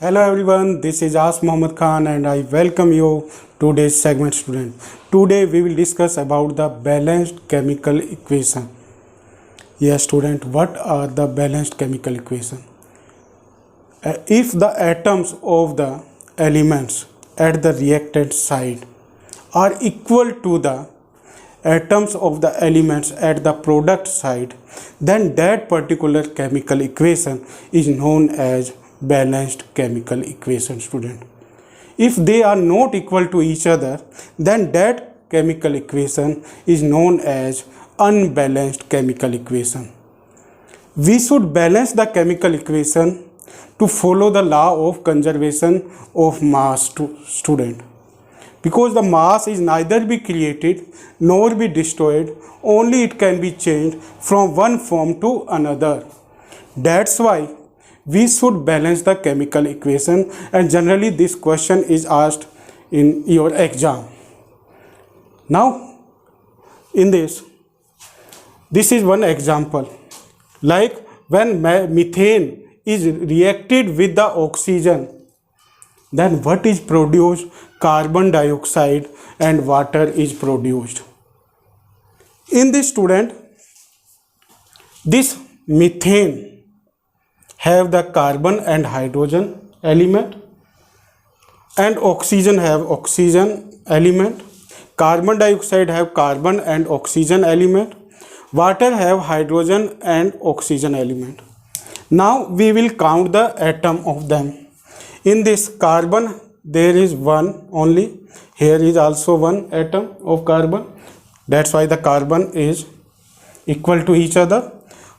Hello everyone, this is As Mohammad Khan and I welcome you to today's segment student. Today we will discuss about the balanced chemical equation. Yes student, what are the balanced chemical equation? If the atoms of the elements at the reactant side are equal to the atoms of the elements at the product side, then that particular chemical equation is known as balanced chemical equation student. If they are not equal to each other, then that chemical equation is known as unbalanced chemical equation. We should balance the chemical equation to follow the law of conservation of mass student, because the mass is neither be created nor be destroyed, only it can be changed from one form to another. That's why we should balance the chemical equation, and generally this question is asked in your exam. Now in this is one example, like when methane is reacted with the oxygen, then what is produced? Carbon dioxide and water is produced. In this student, this methane have the carbon and hydrogen element, and oxygen have oxygen element. Carbon dioxide have carbon and oxygen element. Water have hydrogen and oxygen element. Now we will count the atom of them. In this carbon there is one only. Here is also one atom of carbon. That's why the carbon is equal to each other.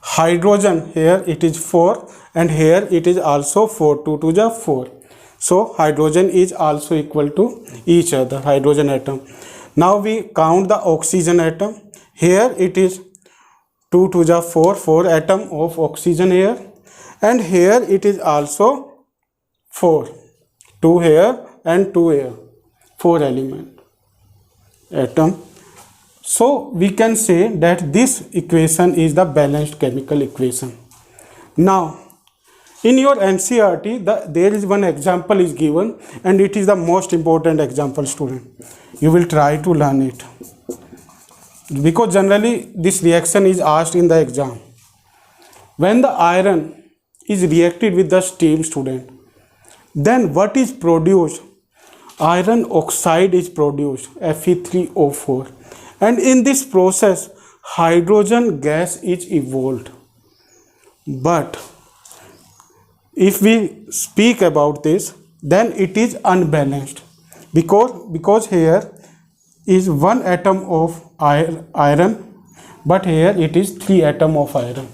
Hydrogen, here it is 4 and here it is also 4. 2 to the 4. So hydrogen is also equal to each other, hydrogen atom. Now we count the oxygen atom. Here it is 2 to the 4, 4 atom of oxygen here, and here it is also 4, 2 here and 2 here, 4 element atom. So we can say that this equation is the balanced chemical equation. Now in your NCERT there is one example is given, and it is the most important example student. You will try to learn it, because generally this reaction is asked in the exam. When the iron is reacted with the steam student, then what is produced? Iron oxide is produced, Fe3O4, and in this process hydrogen gas is evolved. But if we speak about this, then it is unbalanced, because here is one atom of iron, but here it is 3 atom of iron.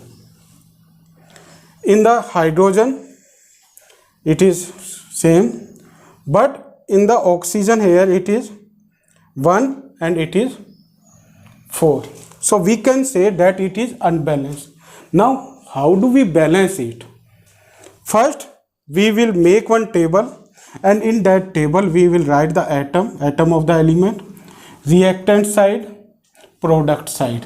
In the hydrogen it is same, but in the oxygen here it is 1 and it is 4. So we can say that it is unbalanced. Now how do we balance it? First we will make one table, and in that table we will write the atom of the element, reactant side, product side,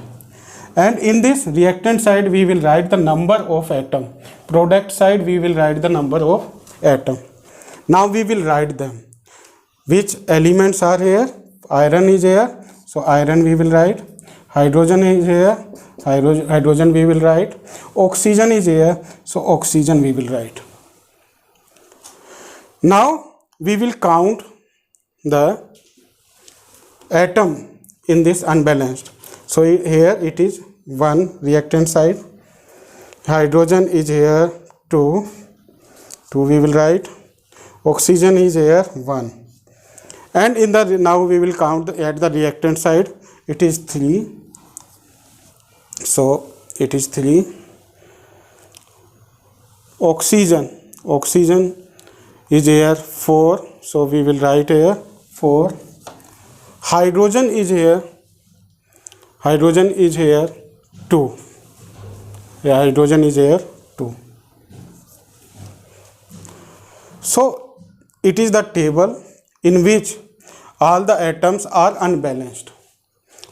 and in this reactant side we will write the number of atom, product side we will write the number of atom. Now we will write them. Which elements are here? Iron is here, so iron we will write. Hydrogen is here, hydrogen we will write. Oxygen is here, so oxygen we will write. Now we will count the atom in this unbalanced. So here it is 1 reactant side, hydrogen is here 2 we will write, oxygen is here 1, and in the now we will count at the reactant side, it is 3, so it is 3. Oxygen is here 4, so we will write here 4. Hydrogen is here 2. Yeah, hydrogen is here 2. So it is the table in which all the atoms are unbalanced.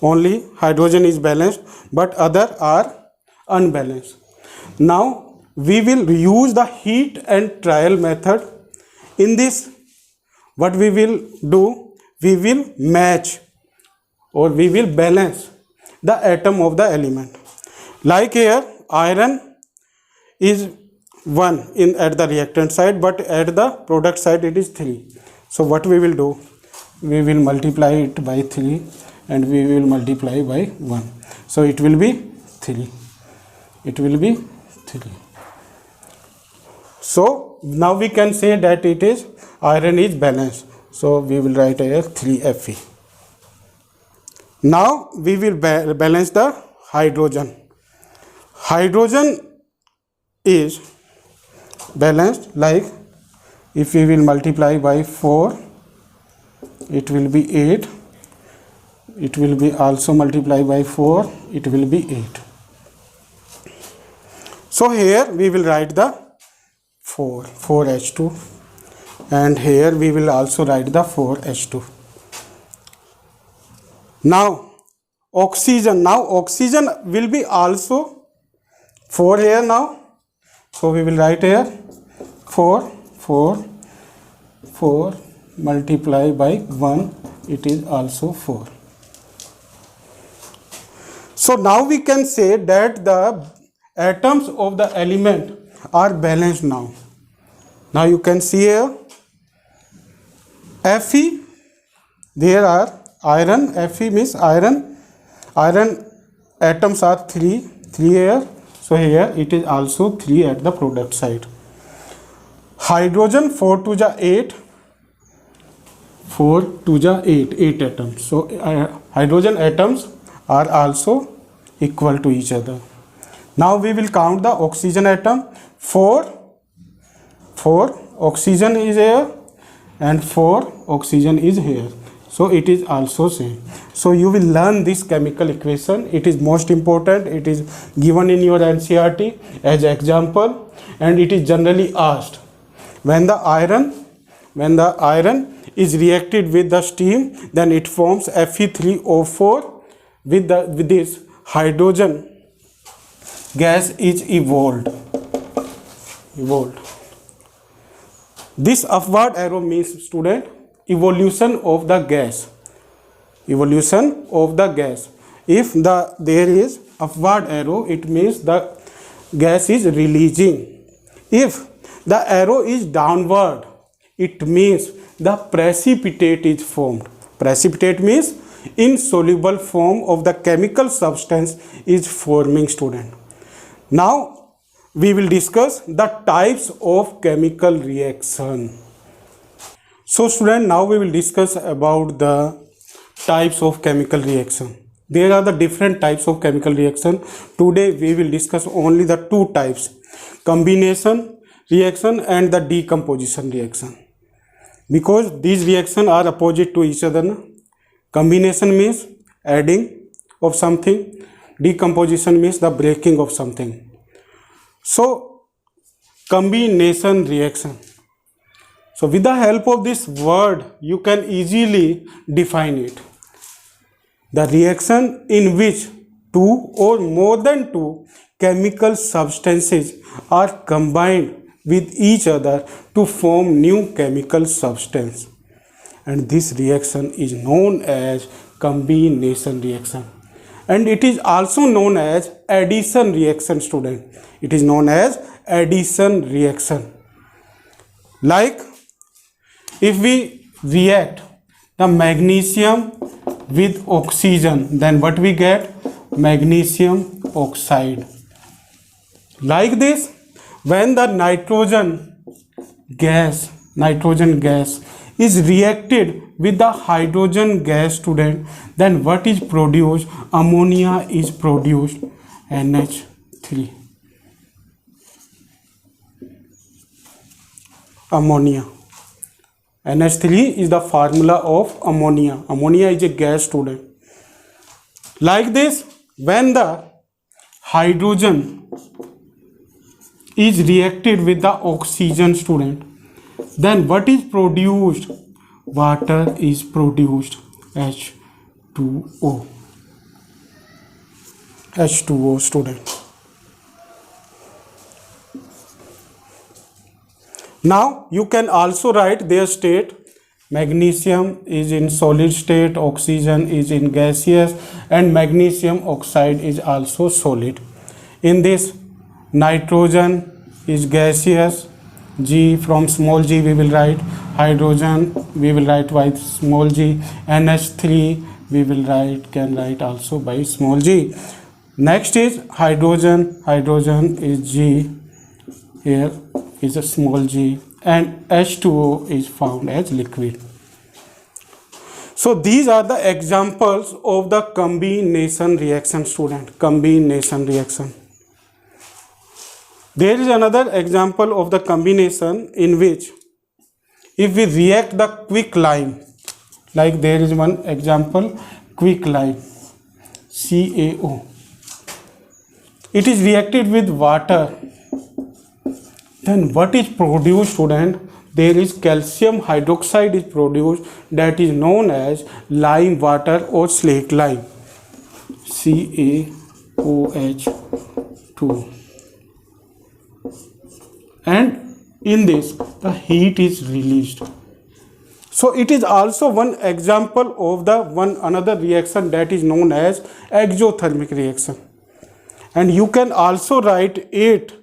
Only hydrogen is balanced, but other are unbalanced. Now we will use the heat and trial method In this, what we will do, we will match or we will balance the atom of the element. Like here, iron is 1 in at the reactant side, but at the product side it is 3. So what we will do, we will multiply it by 3 and we will multiply by 1. So it will be 3. It will be 3. So now we can say that it is iron is balanced. So we will write here 3Fe. Now we will balance the hydrogen. Hydrogen is balanced like, if we will multiply by 4, it will be 8. It will be also multiply by 4, it will be 8. So here we will write the 4H2, and here we will also write the 4H2. Now oxygen will be also 4 here now. So we will write here 4 multiply by 1, it is also 4. So now we can say that the atoms of the element are balanced now. Now you can see here Fe, there are iron, Fe means iron atoms are 3 here. So here it is also 3 at the product side. Hydrogen 4 to the 8, 8 atoms. So hydrogen atoms are also equal to each other. Now we will count the oxygen atom. 4 oxygen is here and 4 oxygen is here. So it is also same. So you will learn this chemical equation. It is most important. It is given in your NCERT as example, and it is generally asked. When the iron is reacted with the steam, then it forms Fe3O4 with this hydrogen gas is evolved. This upward arrow means, student, evolution of the gas. If there is upward arrow, it means the gas is releasing. If the arrow is downward, it means the precipitate is formed. Precipitate means insoluble form of the chemical substance is forming, student. Now we will discuss the types of chemical reaction. So student, now we will discuss about the types of chemical reaction. There are the different types of chemical reaction. Today we will discuss only the 2 types: combination reaction and the decomposition reaction, because these reactions are opposite to each other. Combination means adding of something, decomposition means the breaking of something. So combination reaction. So with the help of this word, you can easily define it. The reaction in which 2 or more than 2 chemical substances are combined with each other to form new chemical substance, and this reaction is known as combination reaction, and it is also known as addition reaction, student. It is known as addition reaction. Like if we react the magnesium with oxygen, then what we get? Magnesium oxide. Like this, when the nitrogen gas is reacted with the hydrogen gas, student, then what is produced? Ammonia is produced, NH3. Ammonia. NH3 is the formula of ammonia. Ammonia is a gas, student. Like this, when the hydrogen is reacted with the oxygen, student, then what is produced? Water is produced, H2O. H2O, student. Now you can also write their state. Magnesium is in solid state, oxygen is in gaseous, and magnesium oxide is also solid. In this, nitrogen is gaseous, G from small g we will write, hydrogen we will write by small g, NH3 we will can write also by small g. Next is hydrogen, hydrogen is G, here is a small g, and H2O is found as liquid. So these are the examples of the combination reaction, student. Combination reaction. There is another example of the combination in which if we react the quicklime, like there is one example, quicklime, CaO. It is reacted with water. Then what is produced, student? There is calcium hydroxide is produced, that is known as lime water or slake lime, CaOH2. And in this the heat is released. So it is also one example of the another reaction that is known as exothermic reaction. And you can also write it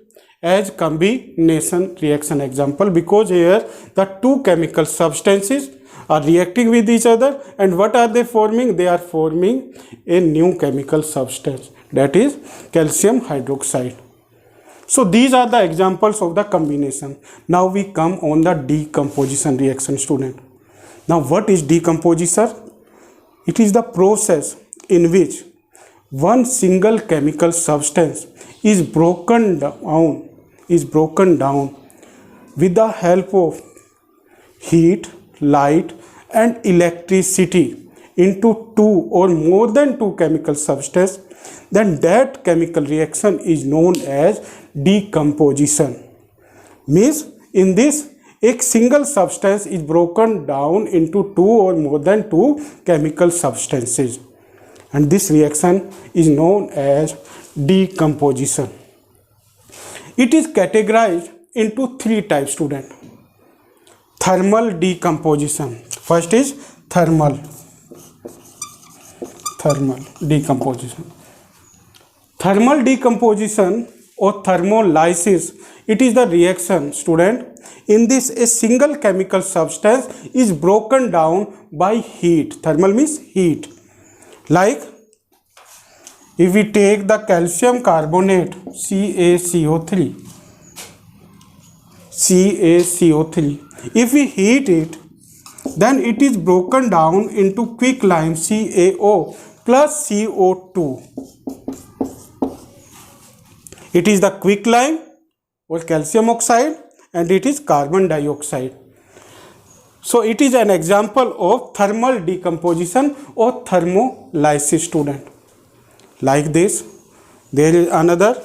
as combination reaction example, because here the two chemical substances are reacting with each other, and what are they forming? They are forming a new chemical substance, that is calcium hydroxide. So these are the examples of the combination. Now we come on the decomposition reaction, student. Now what is decomposition? It is the process in which one single chemical substance is broken down with the help of heat, light and electricity into two or more than two chemical substances. Then that chemical reaction is known as decomposition. Means in this, a single substance is broken down into two or more than two chemical substances, and this reaction is known as decomposition. It is categorized into three types, student. Thermal decomposition. First is thermal decomposition. Thermal decomposition or thermolysis, it is the reaction, student. In this, a single chemical substance is broken down by heat. Thermal means heat. Like if we take the calcium carbonate CaCO3, if we heat it, then it is broken down into quicklime CaO plus CO2. It is the quicklime or calcium oxide, and it is carbon dioxide. So it is an example of thermal decomposition or thermolysis, student. Like this, there is another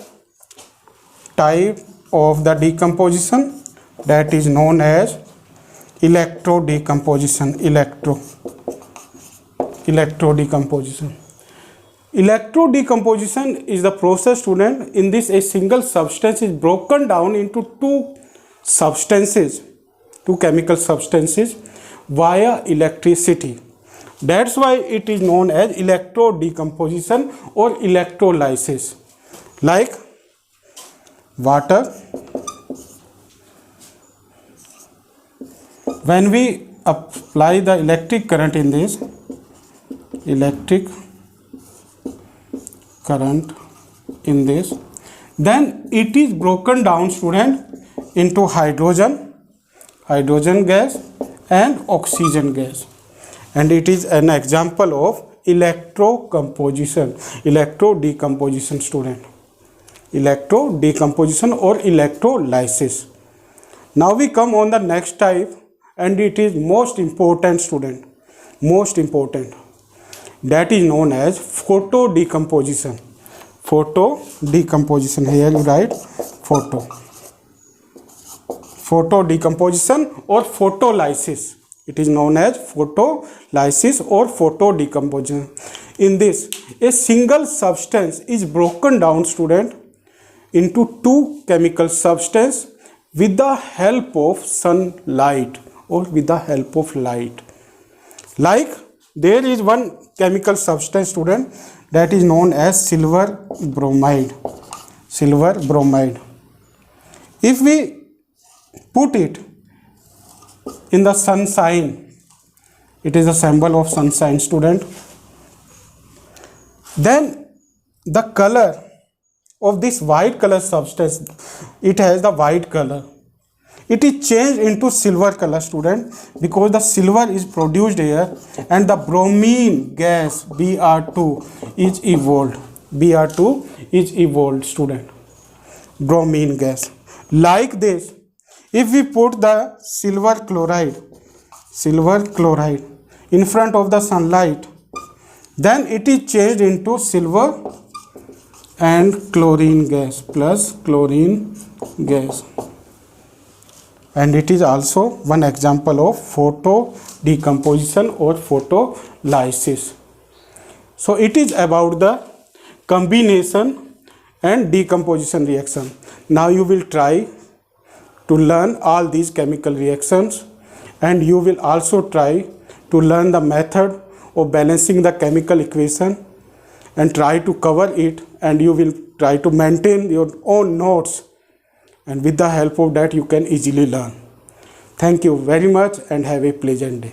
type of the decomposition that is known as electro decomposition. Electro decomposition. Electro decomposition is the process, student. In this, a single substance is broken down into two chemical substances via electricity. That's why it is known as electro decomposition or electrolysis. Like water, when we apply the electric current in this, then it is broken down, student, into hydrogen gas and oxygen gas, and it is an example of electro decomposition, student. Electro decomposition or electrolysis. Now we come on the next type, and it is most important, student, most important. That is known as photo decomposition. Here you write photo decomposition or photolysis. It is known as photolysis or photo decomposition. In this, a single substance is broken down, student, into two chemical substances with the help of sunlight or with the help of light. Like there is one chemical substance, student, that is known as silver bromide. Silver bromide. If we put it in the sunshine, it is a symbol of sunshine, student, then the color of this white color substance, it has the white color, it is changed into silver color, student, because the silver is produced here and the bromine gas Br2 is evolved. Br2 is evolved, student. Bromine gas. Like this, if we put the silver chloride in front of the sunlight, then it is changed into silver and chlorine gas plus chlorine gas. And it is also one example of photo decomposition or photolysis. So it is about the combination and decomposition reaction. Now you will try to learn all these chemical reactions, and you will also try to learn the method of balancing the chemical equation and try to cover it, and you will try to maintain your own notes, and with the help of that you can easily learn. Thank you very much and have a pleasant day.